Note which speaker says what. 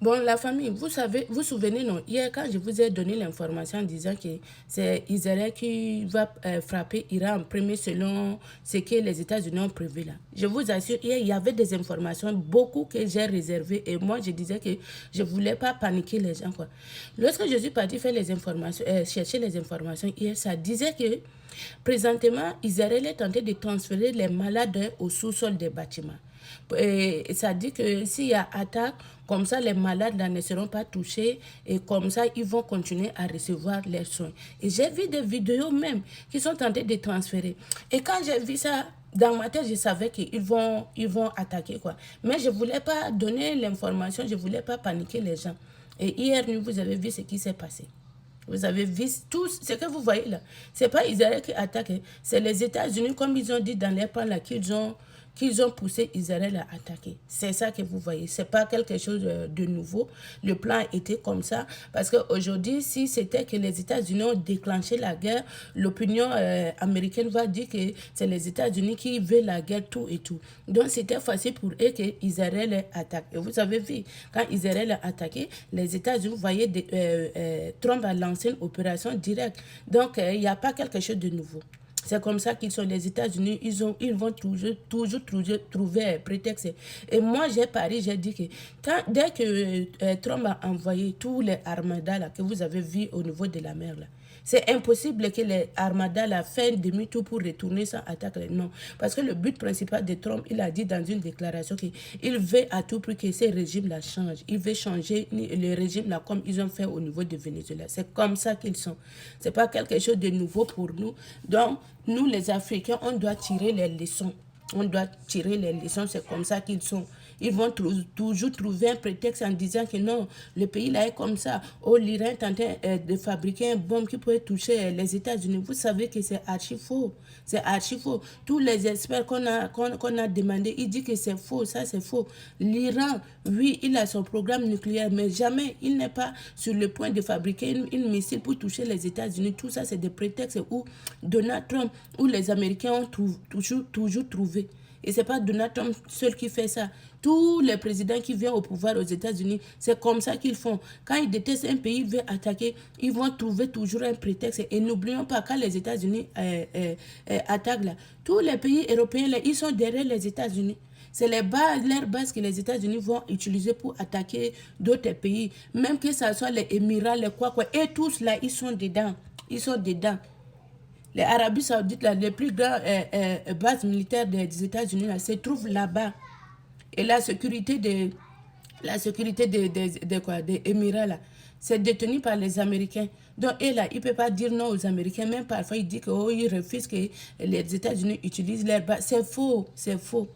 Speaker 1: Bon, la famille, vous souvenez, non, hier quand je vous ai donné l'information en disant que c'est Israël qui va frapper Iran en premier selon ce que les États-Unis ont prévu là. Je vous assure, hier, il y avait des informations, beaucoup que j'ai réservées et moi je disais que je ne voulais pas paniquer les gens, quoi. Lorsque je suis partie faire les informations, chercher les informations hier, ça disait que présentement, Israël est en train de transférer les malades au sous-sol des bâtiments. Et ça dit que s'il y a attaque, comme ça les malades là ne seront pas touchés et comme ça ils vont continuer à recevoir les soins. Et j'ai vu des vidéos même qui sont en train de transférer. Et quand j'ai vu ça, dans ma tête, je savais qu'ils ils vont attaquer, quoi. Mais je ne voulais pas donner l'information, je ne voulais pas paniquer les gens. Et hier nuit, vous avez vu ce qui s'est passé. Vous avez vu tout ce que vous voyez là. Ce n'est pas Israël qui attaque, c'est les États-Unis, comme ils ont dit dans les plans là, qu'ils ont poussé Israël à attaquer. C'est ça que vous voyez. Ce n'est pas quelque chose de nouveau. Le plan était comme ça. Parce qu'aujourd'hui, si c'était que les États-Unis ont déclenché la guerre, l'opinion américaine va dire que c'est les États-Unis qui veulent la guerre, tout et tout. Donc, c'était facile pour eux qu'Israël attaque. Et vous avez vu, quand Israël a attaqué, les États-Unis, vous voyez, Trump a lancé une opération directe. Donc, il n'y a pas quelque chose de nouveau. C'est comme ça qu'ils sont les États-Unis, ils vont toujours trouver un prétexte. Et moi, j'ai parié, j'ai dit que dès que Trump a envoyé tous les armadas là, que vous avez vus au niveau de la mer, là, c'est impossible que les armadas là, fassent demi-tour pour retourner sans attaque. Non. Parce que le but principal de Trump, il a dit dans une déclaration qu'il veut à tout prix que ces régimes-là changent. Il veut changer le régime là comme ils ont fait au niveau de Venezuela. C'est comme ça qu'ils sont. Ce n'est pas quelque chose de nouveau pour nous. Donc, nous, les Africains, on doit tirer les leçons. On doit tirer les leçons, c'est comme ça qu'ils sont. Ils vont toujours trouver un prétexte en disant que non, le pays là est comme ça. Oh, l'Iran est en train de fabriquer une bombe qui pourrait toucher les États-Unis. Vous savez que c'est archi faux. C'est archi faux. Tous les experts qu'on a demandé, ils disent que c'est faux, ça c'est faux. L'Iran, oui, il a son programme nucléaire, mais jamais il n'est pas sur le point de fabriquer une missile pour toucher les États-Unis. Tout ça, c'est des prétextes où Donald Trump, où les Américains ont toujours trouvé. Et ce n'est pas Donald Trump seul qui fait ça. Tous les présidents qui viennent au pouvoir aux États-Unis, c'est comme ça qu'ils font. Quand ils détestent un pays, ils veulent attaquer, ils vont trouver toujours un prétexte. Et n'oublions pas, quand les États-Unis attaquent, là, tous les pays européens, là, ils sont derrière les États-Unis. C'est leurs bases que les États-Unis vont utiliser pour attaquer d'autres pays. Même que ce soit les Émirats, les quoi. Et tous là, ils sont dedans. Ils sont dedans. Les Arabes Saoudites, là, les plus grandes bases militaires des États-Unis se trouvent là-bas. Et la sécurité des Émirats, là, c'est détenu par les Américains. Donc, et là, il ne peut pas dire non aux Américains. Même parfois, il dit qu'ils refusent que les États-Unis utilisent leurs bases. C'est faux, c'est faux.